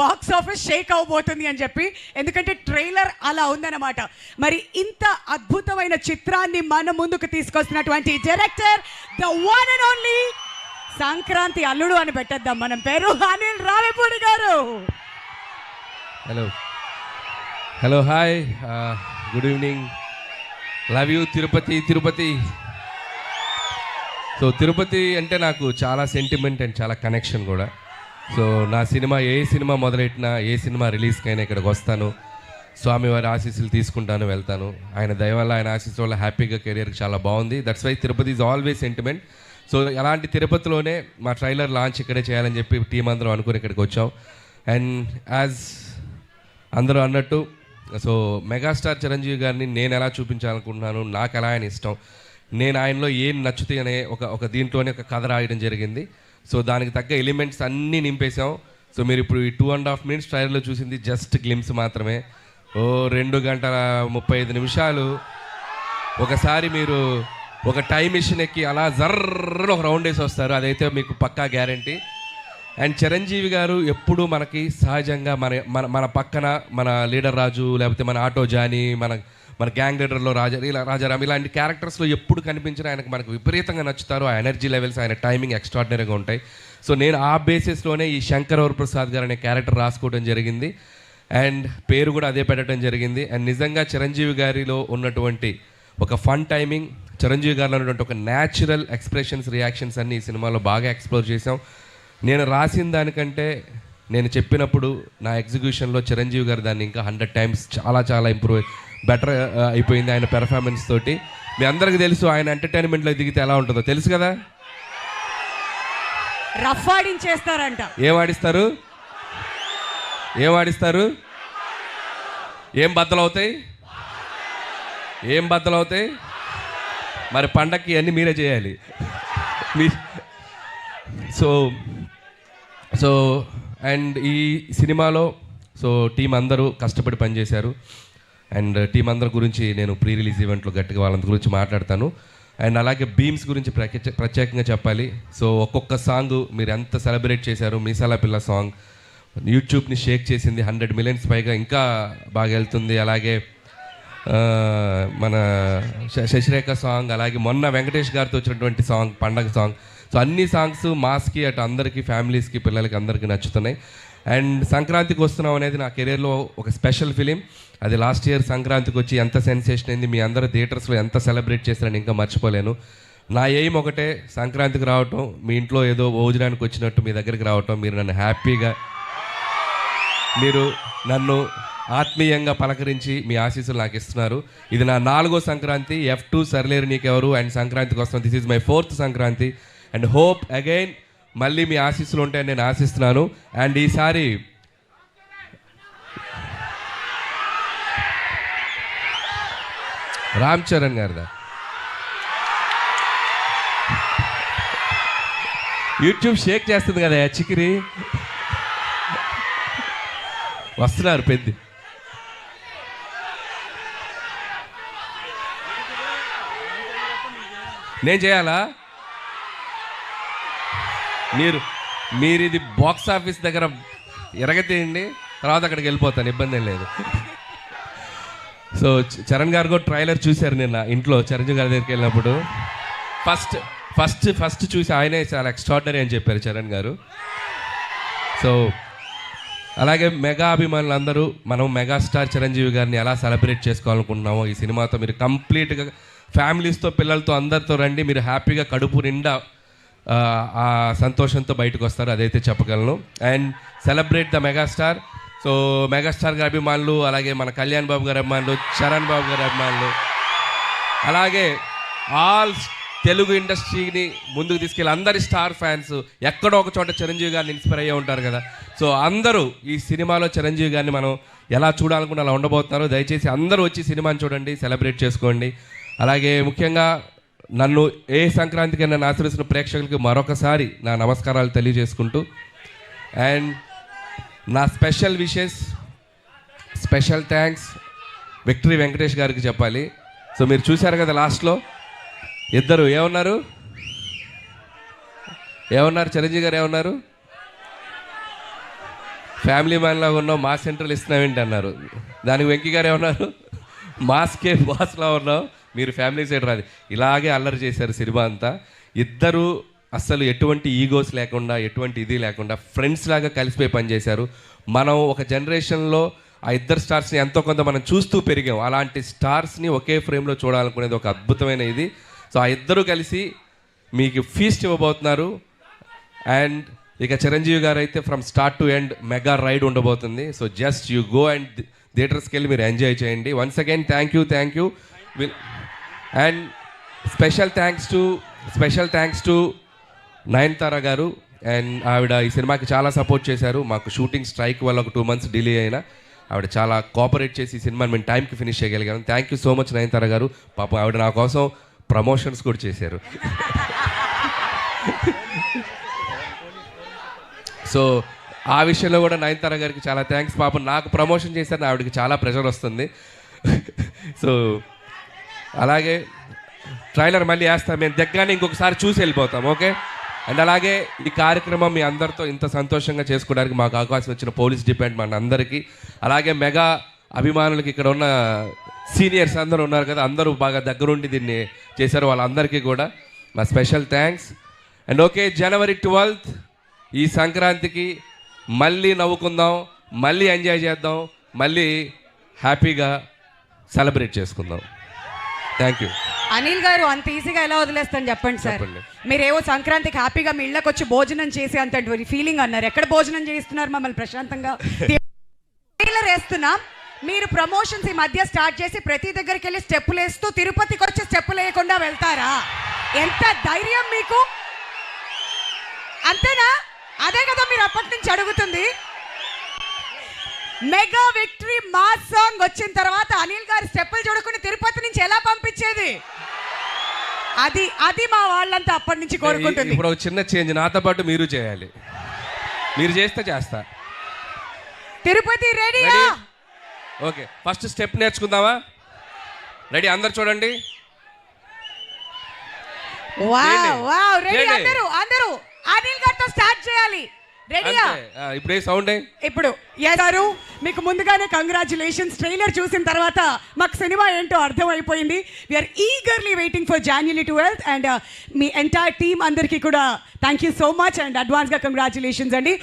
Box office Sheikh అవబోతుంది అని చెప్పి, ఎందుకంటే ట్రైలర్ అలా ఉందన్నమాట. మరి ఇంత అద్భుతమైన చిత్రాన్ని మన ముందుకు తీసుకొస్తున్నటువంటి director, the one and only Sankranti Alludu అని పెట్టేద్దాం మనం పేరు, Anil Ravipudi garu. Hello hello hi, good evening. Love you Tirupati. Tirupati so Tirupati అంటే నాకు చాలా సెంటిమెంట్ అండ్ చాలా కనెక్షన్ కూడా. సో నా సినిమా ఏ సినిమా మొదలెట్టినా, ఏ సినిమా రిలీజ్కైనా ఇక్కడికి వస్తాను, స్వామివారి ఆశీస్సులు తీసుకుంటాను, వెళ్తాను. ఆయన దయ వల్ల, ఆయన ఆశీస్సు వల్ల హ్యాపీగా కెరియర్కి చాలా బాగుంది. That's why Tirupati is always sentiment. So అలాంటి తిరుపతిలోనే మా ట్రైలర్ లాంచ్ ఇక్కడే చేయాలని చెప్పి టీం అందరం అనుకుని ఇక్కడికి వచ్చాం. అండ్ యాజ్ అందరూ అన్నట్టు, సో మెగాస్టార్ చిరంజీవి గారిని నేను ఎలా చూపించాలనుకుంటున్నాను, నాకు ఎలా ఆయన ఇష్టం, నేను ఆయనలో ఏం నచ్చుతాయి అనే ఒక దీంట్లోనే ఒక కథ రాయడం జరిగింది. సో దానికి తగ్గ ఎలిమెంట్స్ అన్నీ నింపేశాం. సో మీరు ఇప్పుడు ఈ 2.5 minutes ట్రైలర్లో చూసింది జస్ట్ గ్లిమ్స్ మాత్రమే. 2 గంటల 35 నిమిషాలు ఒకసారి మీరు ఒక టైం మిషన్ ఎక్కి అలా జర్రని ఒక రౌండ్ వేసి వస్తారు, అదైతే మీకు పక్కా గ్యారంటీ. అండ్ చిరంజీవి గారు ఎప్పుడు మనకి సహజంగా మన పక్కన మన లీడర్ రాజు, లేకపోతే మన ఆటో జానీ, మన గ్యాంగ్ లీడర్లో రాజారాం ఇలాంటి క్యారెక్టర్స్లో ఎప్పుడు కనిపించినా ఆయనకు మనకు విపరీతంగా నచ్చుతారు. ఆ ఎనర్జీ లెవెల్స్, ఆయన టైమింగ్ ఎక్స్ట్రాడినరీగా ఉంటాయి. సో నేను ఆ బేసిస్లోనే ఈ శంకర్ వరప్రసాద్ గారు అనే క్యారెక్టర్ రాసుకోవడం జరిగింది. అండ్ పేరు కూడా అదే పెట్టడం జరిగింది. అండ్ నిజంగా చిరంజీవి గారిలో ఉన్నటువంటి ఒక ఫన్ టైమింగ్, చిరంజీవి గారిలో ఉన్నటువంటి ఒక న్యాచురల్ ఎక్స్ప్రెషన్స్, రియాక్షన్స్ అన్నీ ఈ సినిమాలో బాగా ఎక్స్ప్లోర్ చేసాం. నేను రాసిన దానికంటే నేను చెప్పినప్పుడు నా ఎగ్జిక్యూషన్లో చిరంజీవి గారు దాన్ని ఇంకా 100 times చాలా బెటర్ అయిపోయింది ఆయన పెర్ఫార్మెన్స్ తోటి. మీ అందరికీ తెలుసు ఆయన ఎంటర్టైన్మెంట్లో దిగితే ఎలా ఉంటుందో తెలుసు కదా. రఫ్ ఆడించేస్తారంట. ఏం ఆడిస్తారు? ఏం బద్దలవుతాయి? మరి పండక్కి అన్నీ మీరే చేయాలి. సో అండ్ ఈ సినిమాలో టీం అందరూ కష్టపడి పనిచేశారు. అండ్ టీం అందరి గురించి నేను ప్రీ రిలీజ్ ఈవెంట్లో గట్టిగా వాళ్ళ గురించి మాట్లాడతాను. అండ్ అలాగే బీమ్స్ గురించి ప్రత్యేకంగా చెప్పాలి. సో ఒక్కొక్క సాంగ్ మీరు ఎంత సెలబ్రేట్ చేశారు. మీసాల పిల్ల సాంగ్ యూట్యూబ్ని షేక్ చేసింది, 100 million పైగా ఇంకా బాగా వెళ్తుంది. అలాగే మన శశిరేఖ సాంగ్, అలాగే మొన్న వెంకటేష్ గారితో వచ్చినటువంటి సాంగ్ పండగ సాంగ్. సో అన్ని సాంగ్స్ మాస్కి, అటు అందరికీ, ఫ్యామిలీస్కి, పిల్లలకి అందరికీ నచ్చుతున్నాయి. అండ్ సంక్రాంతికి వస్తున్నాం అనేది నా కెరీర్లో ఒక స్పెషల్ ఫిలిం. అది లాస్ట్ ఇయర్ సంక్రాంతికి వచ్చి ఎంత సెన్సేషన్ అయింది, మీ అందరూ థియేటర్స్లో ఎంత సెలబ్రేట్ చేశారని ఇంకా మర్చిపోలేను. నా ఎయిమ్ ఒకటే, సంక్రాంతికి రావటం, మీ ఇంట్లో ఏదో భోజనానికి వచ్చినట్టు మీ దగ్గరికి రావటం, మీరు నన్ను హ్యాపీగా, మీరు నన్ను ఆత్మీయంగా పలకరించి మీ ఆశీస్సులు నాకు ఇస్తున్నారు. ఇది నా 4వ Sankranti. F2 Sarileru Neekevvaru and సంక్రాంతికి వస్తున్నాం. This is my 4th Sankranti. And hope again మళ్ళీ మీ ఆశీస్సులు ఉంటాయని నేను ఆశిస్తున్నాను. అండ్ ఈసారి రామ్ చరణ్ గారిదా యూట్యూబ్ షేక్ చేస్తుంది కదా చికిరి, వస్తున్నారు పెద్ద. నేను చేయాలా? మీరు ఇది బాక్స్ ఆఫీస్ దగ్గర ఎరగతీయండి, తర్వాత అక్కడికి వెళ్ళిపోతాను, ఇబ్బంది ఏం లేదు. సో చరణ్ గారు కూడా ట్రైలర్ చూశారు నిన్న ఇంట్లో చిరంజీవి గారి దగ్గరికి వెళ్ళినప్పుడు. ఫస్ట్ చూసి ఆయనే చాలా ఎక్స్ట్రాడినరీ అని చెప్పారు చరణ్ గారు. సో అలాగే మెగా అభిమానులు అందరూ మనం మెగాస్టార్ చిరంజీవి గారిని ఎలా సెలబ్రేట్ చేసుకోవాలనుకుంటున్నామో ఈ సినిమాతో మీరు కంప్లీట్గా ఫ్యామిలీస్తో, పిల్లలతో అందరితో రండి. మీరు హ్యాపీగా కడుపు నిండా ఆ సంతోషంతో బయటకు వస్తారు, అదైతే చెప్పగలను. And celebrate the megastar. So megastar గారి అభిమానులు, అలాగే మన కళ్యాణ్ బాబు గారి అభిమానులు, చరణ్ బాబు గారి అభిమానులు, అలాగే ఆల్ తెలుగు ఇండస్ట్రీని ముందుకు తీసుకెళ్ళి అందరి స్టార్ ఫ్యాన్స్ ఎక్కడో ఒక చోట చిరంజీవి గారిని ఇన్స్పైర్ అయ్యే ఉంటారు కదా. సో అందరూ ఈ సినిమాలో చిరంజీవి గారిని మనం ఎలా చూడాలనుకున్న అలా ఉండబోతున్నారు. దయచేసి అందరూ వచ్చి సినిమాని చూడండి, సెలబ్రేట్ చేసుకోండి. అలాగే ముఖ్యంగా నన్ను ఏ సంక్రాంతికి నన్ను ఆశ్రయిస్తున్న ప్రేక్షకులకి మరొకసారి నా నమస్కారాలు తెలియజేసుకుంటూ, అండ్ నా special wishes, special thanks victory Venkatesh గారికి చెప్పాలి. సో మీరు చూశారు కదా లాస్ట్లో ఇద్దరు ఏమన్నారు చిరంజీవి గారు ఏమన్నారు? ఫ్యామిలీ మ్యాన్ లాగా ఉన్నావు, మాస్ సెంట్రల్ ఇస్తున్నావేంటి అన్నారు. దానికి వెంకీ గారు ఏమన్నారు, మాస్కే బాస్లా ఉన్నావు, మీరు ఫ్యామిలీ సైడ్ రాదు. ఇలాగే అల్లరి చేశారు సినిమా అంతా. ఇద్దరు అస్సలు ఎటువంటి ఈగోస్ లేకుండా, ఎటువంటి ఇది లేకుండా ఫ్రెండ్స్ లాగా కలిసిపోయి పనిచేశారు. మనం ఒక జనరేషన్లో ఆ ఇద్దరు స్టార్స్ని ఎంతో కొంత మనం చూస్తూ పెరిగాం. అలాంటి స్టార్స్ని ఒకే ఫ్రేమ్లో చూడాలనుకునేది ఒక అద్భుతమైన ఇది. సో ఆ ఇద్దరు కలిసి మీకు ఫీస్ట్ ఇవ్వబోతున్నారు. అండ్ ఇక చిరంజీవి గారు అయితే from start to end mega ride ఉండబోతుంది. So just you go and థియేటర్స్కి వెళ్ళి మీరు ఎంజాయ్ చేయండి. Once again thank you. And special thanks to Nayanthara garu. And ఆవిడ ఈ సినిమాకి చాలా సపోర్ట్ చేశారు. మాకు షూటింగ్ స్ట్రైక్ వల్ల ఒక 2 months డిలే అయినా ఆవిడ చాలా కోఆపరేట్ చేసి ఈ సినిమాని మేము టైంకి ఫినిష్ చేయగలిగాను. Thank you so much Nayanthara గారు. పాపం ఆవిడ నా కోసం ప్రమోషన్స్ కూడా చేశారు. సో ఆ విషయంలో కూడా నయనతార గారికి చాలా థ్యాంక్స్. పాపం నాకు ప్రమోషన్ చేశారని ఆవిడకి చాలా ప్రెషర్ వస్తుంది. సో అలాగే ట్రైలర్ మళ్ళీ వేస్తాం, మేము దగ్గరనే ఇంకొకసారి చూసి వెళ్ళిపోతాం. ఓకే. అండ్ అలాగే ఈ కార్యక్రమం మీ అందరితో ఇంత సంతోషంగా చేసుకోవడానికి మాకు అవకాశం ఇచ్చిన పోలీస్ డిపార్ట్మెంట్ అందరికీ, అలాగే మెగా అభిమానులకి, ఇక్కడ ఉన్న సీనియర్స్ అందరూ ఉన్నారు కదా, అందరూ బాగా దగ్గరుండి దీన్ని చేశారు, వాళ్ళందరికీ కూడా మా special thanks. And okay, January 12th ఈ సంక్రాంతికి మళ్ళీ నవ్వుకుందాం, మళ్ళీ ఎంజాయ్ చేద్దాం, మళ్ళీ హ్యాపీగా సెలబ్రేట్ చేసుకుందాం. Thank you. అనిల్ గారు, అంత ఈజీగా ఎలా వదిలేస్తాను చెప్పండి సార్. చెప్పండి. మీరేవో సంక్రాంతికి హ్యాపీగా మీ ఇళ్ళకి వచ్చి భోజనం చేసి అంత ఫీలింగ్ అన్నారు. ఎక్కడ భోజనం చేస్తున్నారు మమ్మల్ని ప్రశాంతంగా? ట్రైలర్ వేస్తున్నాం, మీరు ప్రమోషన్స్ ఈ మధ్య స్టార్ట్ చేసి ప్రతి దగ్గరికి వెళ్ళి స్టెప్పులు వేస్తూ తిరుపతికి వచ్చి స్టెప్పులు వేయకుండా వెళ్తారా? ఎంత ధైర్యం మీకు? అంతేనా? అదే కదా మీరు అప్పటి నుంచి అడుగుతుంది. మెగా విక్టరీ మాస్ సాంగ్ వచ్చిన తర్వాత అనిల్ గారు స్టెప్పులు చూడకుండా తిరుపతి నుంచి ఎలా పంపించేది? అది మా వాళ్ళంతా అప్పటి నుంచి కోరుకుంటుంది. ఇప్పుడు ఒక చిన్న చేంజ్, నాతో పాటు మీరు చేయాలి. మీరు చేస్తే చేస్తా. తిరుపతి రెడీయా? ఓకే, ఫస్ట్ స్టెప్ నేర్చుకుందామా? రెడీ? అందరు చూడండి. వావ్ రెడీ అందరూ అనిల్ గారితో స్టార్ట్ చేయాలి. రెడీయా? ఇప్పుడు ఏ సౌండ్? ఇప్పుడు గారు మీకు ముందుగానే కంగ్రాచులేషన్స్. ట్రైలర్ చూసిన తర్వాత మాకు సినిమా ఏంటో అర్థమైపోయింది. We're eagerly waiting for January 12th. And మీ ఎంటైర్ టీమ్ అందరికీ కూడా thank you so much and అడ్వాన్స్గా కంగ్రాచులేషన్స్ అండి.